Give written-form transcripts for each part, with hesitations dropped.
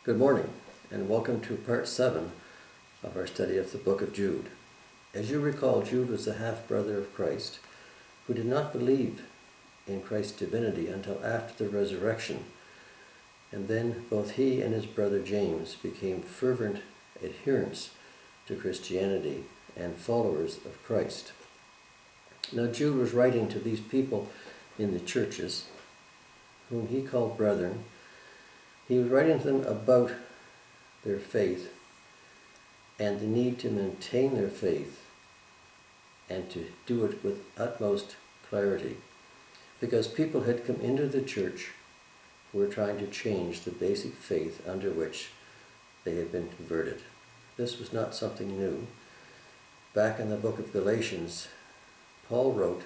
Good morning, and welcome to part 7 of our study of the book of Jude. As you recall, Jude was a half-brother of Christ who did not believe in Christ's divinity until after the resurrection, and then both he and his brother James became fervent adherents to Christianity and followers of Christ. Now Jude was writing to these people in the churches, whom he called brethren. He was writing to them about their faith and the need to maintain their faith and to do it with utmost clarity, because people had come into the church who were trying to change the basic faith under which they had been converted. This was not something new. Back in the book of Galatians, Paul wrote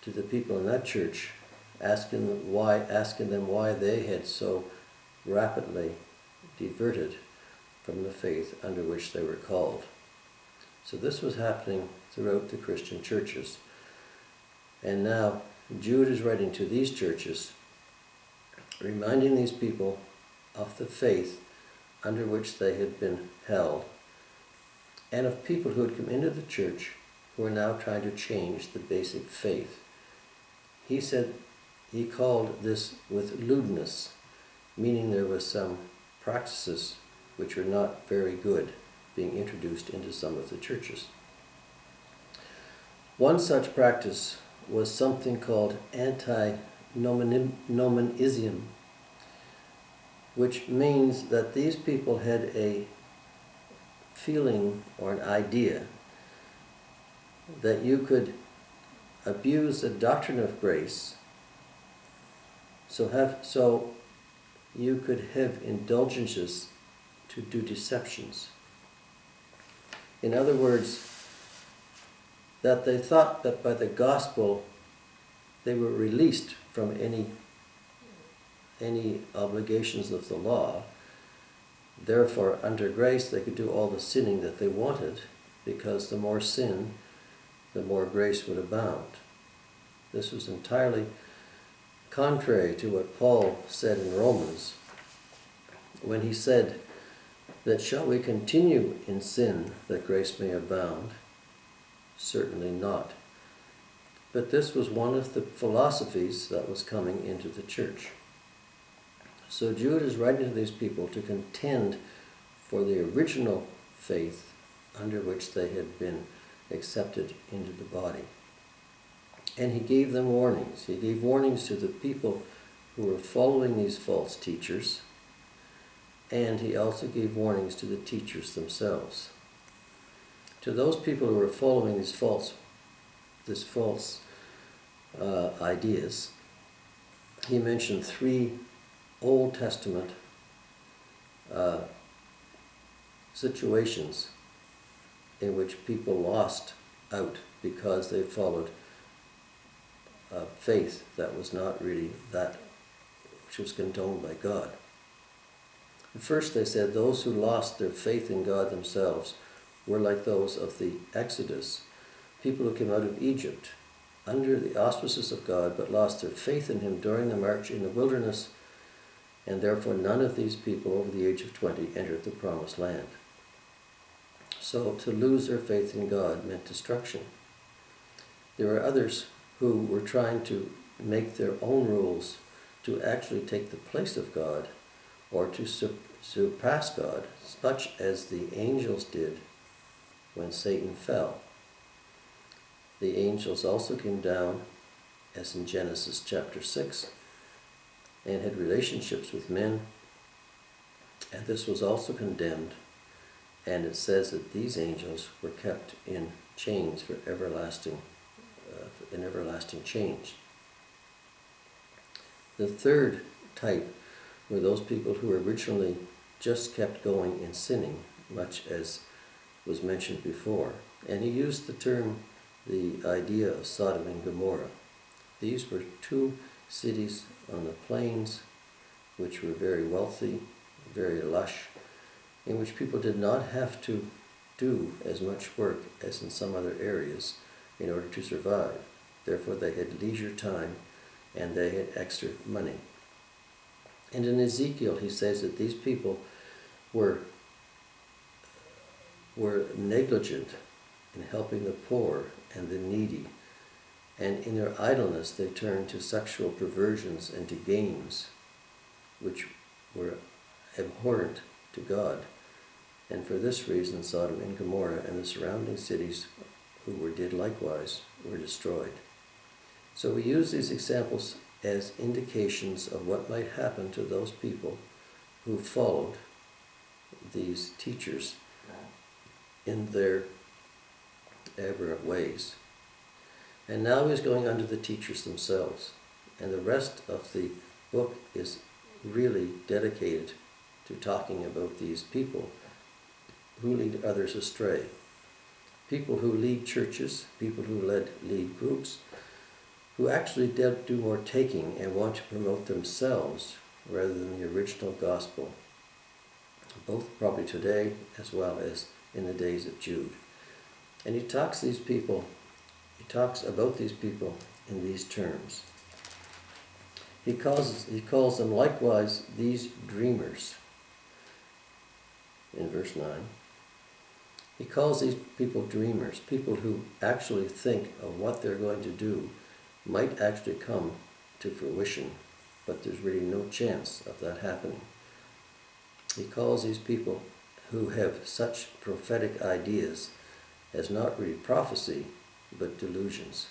to the people in that church asking them why they had so rapidly diverted from the faith under which they were called. So this was happening throughout the Christian churches. And now Jude is writing to these churches, reminding these people of the faith under which they had been held, and of people who had come into the church who are now trying to change the basic faith. He called this with lewdness, meaning there was some practices which were not very good being introduced into some of the churches. One such practice was something called antinomianism, which means that these people had a feeling or an idea that you could abuse the doctrine of grace, so you could have indulgences to do deceptions. In other words, that they thought that by the gospel they were released from any obligations of the law. Therefore, under grace they could do all the sinning that they wanted, because the more sin, the more grace would abound. This was entirely contrary to what Paul said in Romans, when he said that shall we continue in sin that grace may abound? Certainly not. But this was one of the philosophies that was coming into the church. So Jude is writing to these people to contend for the original faith under which they had been accepted into the body. And he gave them warnings. He gave warnings to the people who were following these false teachers, and he also gave warnings to the teachers themselves. To those people who were following these false ideas, he mentioned 3 Old Testament situations in which people lost out because they followed faith that was not really that which was condoned by God. First, they said those who lost their faith in God themselves were like those of the Exodus, people who came out of Egypt under the auspices of God but lost their faith in him during the march in the wilderness, and therefore none of these people over the age of 20 entered the promised land. So to lose their faith in God meant destruction. There were others who were trying to make their own rules to actually take the place of God, or to surpass God, much as the angels did when Satan fell. The angels also came down, as in Genesis chapter 6, and had relationships with men, and this was also condemned, and it says that these angels were kept in chains for everlasting change. The third type were those people who originally just kept going in sinning, much as was mentioned before. And he used the idea of Sodom and Gomorrah. These were 2 cities on the plains which were very wealthy, very lush, in which people did not have to do as much work as in some other areas in order to survive. Therefore they had leisure time and they had extra money. And in Ezekiel, he says that these people were negligent in helping the poor and the needy, and in their idleness they turned to sexual perversions and to games, which were abhorrent to God. And for this reason Sodom and Gomorrah and the surrounding cities did likewise were destroyed. So we use these examples as indications of what might happen to those people who followed these teachers in their aberrant ways. And now he's going on to the teachers themselves. And the rest of the book is really dedicated to talking about these people who lead others astray. People who lead churches, people who lead groups, who actually do more taking and want to promote themselves rather than the original gospel, both probably today as well as in the days of Jude. And he talks about these people in these terms. He calls them likewise these dreamers. In verse 9, he calls these people dreamers, people who actually think of what they're going to do might actually come to fruition, but there's really no chance of that happening. He calls these people who have such prophetic ideas as not really prophecy, but delusions.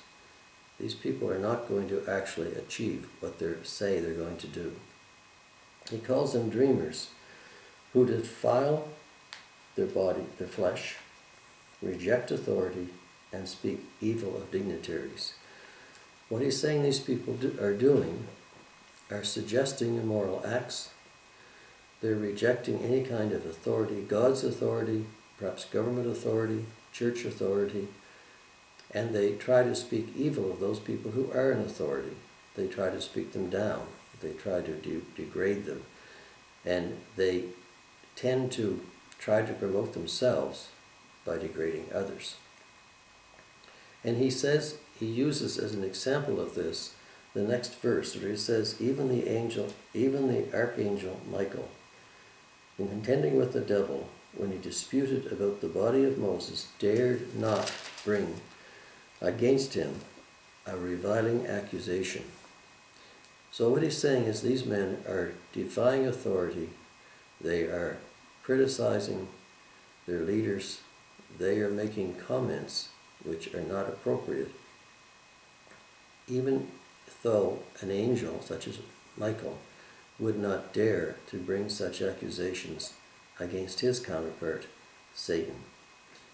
These people are not going to actually achieve what they say they're going to do. He calls them dreamers who defile their body, their flesh, reject authority, and speak evil of dignitaries. What he's saying these people are doing are suggesting immoral acts. They're rejecting any kind of authority, God's authority, perhaps government authority, church authority, and they try to speak evil of those people who are in authority. They try to speak them down. They try to degrade them. And they tend to try to promote themselves by degrading others. And he uses as an example of this the next verse where he says, even the archangel Michael, in contending with the devil, when he disputed about the body of Moses, dared not bring against him a reviling accusation. So what he's saying is these men are defying authority, they are criticizing their leaders, they are making comments which are not appropriate, even though an angel such as Michael would not dare to bring such accusations against his counterpart, Satan.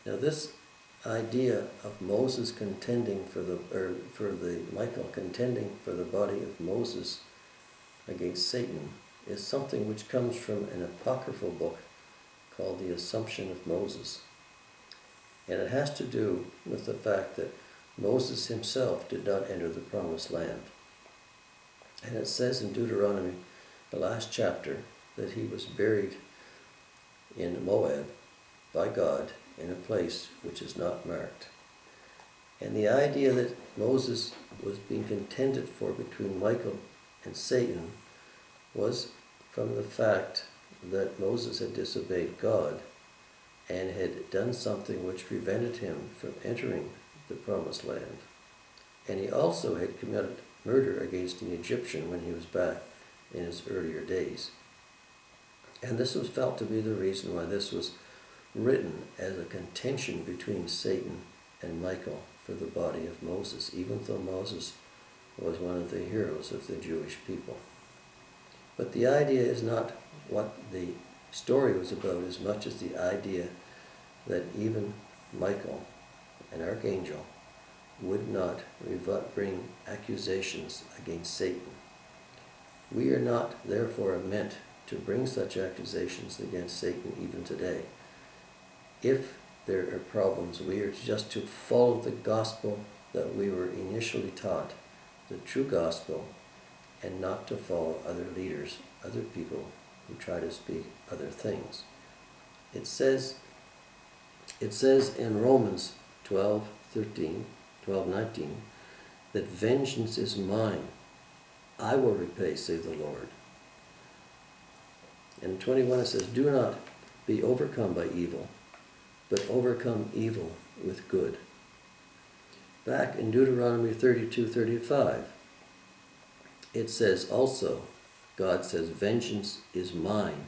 Now this idea of Moses contending Michael contending for the body of Moses against Satan is something which comes from an apocryphal book called The Assumption of Moses. And it has to do with the fact that Moses himself did not enter the promised land. And it says in Deuteronomy, the last chapter, that he was buried in Moab by God in a place which is not marked. And the idea that Moses was being contended for between Michael and Satan was from the fact that Moses had disobeyed God and had done something which prevented him from entering the promised land. And he also had committed murder against an Egyptian when he was back in his earlier days. And this was felt to be the reason why this was written as a contention between Satan and Michael for the body of Moses, even though Moses was one of the heroes of the Jewish people. But the idea is not what the story was about as much as the idea that even Michael, an archangel, would not bring accusations against Satan. We are not, therefore, meant to bring such accusations against Satan even today. If there are problems, we are just to follow the gospel that we were initially taught, the true gospel, and not to follow other leaders, other people who try to speak other things. It says in Romans 12:19, that vengeance is mine, I will repay, say the Lord. In 21 it says, "Do not be overcome by evil, but overcome evil with good." Back in Deuteronomy 32:35, it says also, God says, "Vengeance is mine,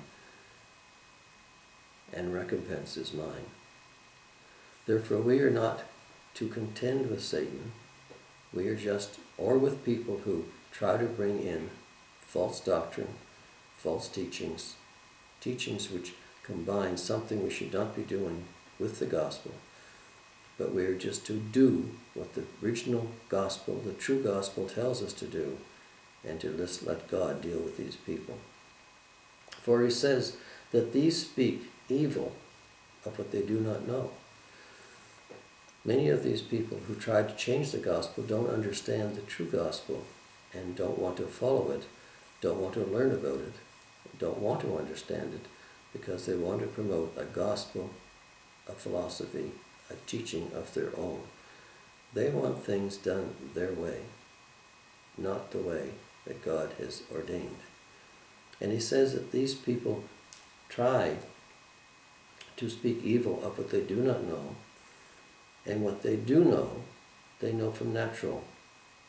and recompense is mine." Therefore we are not to contend with Satan. We are just, or with people who try to bring in false doctrine, false teachings, teachings which combine something we should not be doing with the gospel. But we are just to do what the original gospel, the true gospel, tells us to do, and to just let God deal with these people. For he says that these speak evil of what they do not know. Many of these people who try to change the gospel don't understand the true gospel and don't want to follow it, don't want to learn about it, don't want to understand it, because they want to promote a gospel, a philosophy, a teaching of their own. They want things done their way, not the way that God has ordained. And he says that these people try to speak evil of what they do not know, and what they do know, they know from natural,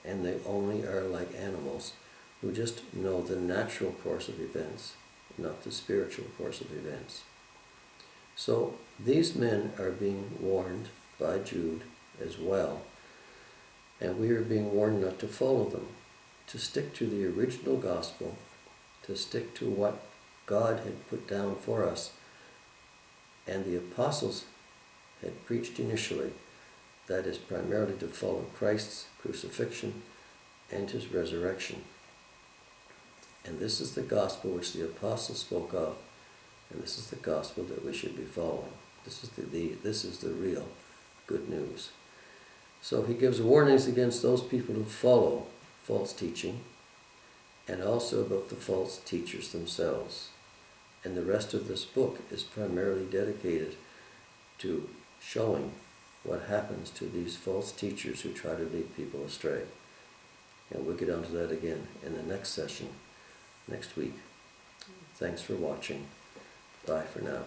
and they only are like animals who just know the natural course of events, not the spiritual course of events. So these men are being warned by Jude as well, and we are being warned not to follow them, to stick to the original gospel, to stick to what God had put down for us and the apostles had preached initially, that is primarily to follow Christ's crucifixion and his resurrection. And this is the gospel which the apostles spoke of, and this is the gospel that we should be following. This is the real good news. So he gives warnings against those people who follow false teaching, and also about the false teachers themselves. And the rest of this book is primarily dedicated to showing what happens to these false teachers who try to lead people astray. And we'll get onto that again in the next session, next week. Thanks for watching. Bye for now.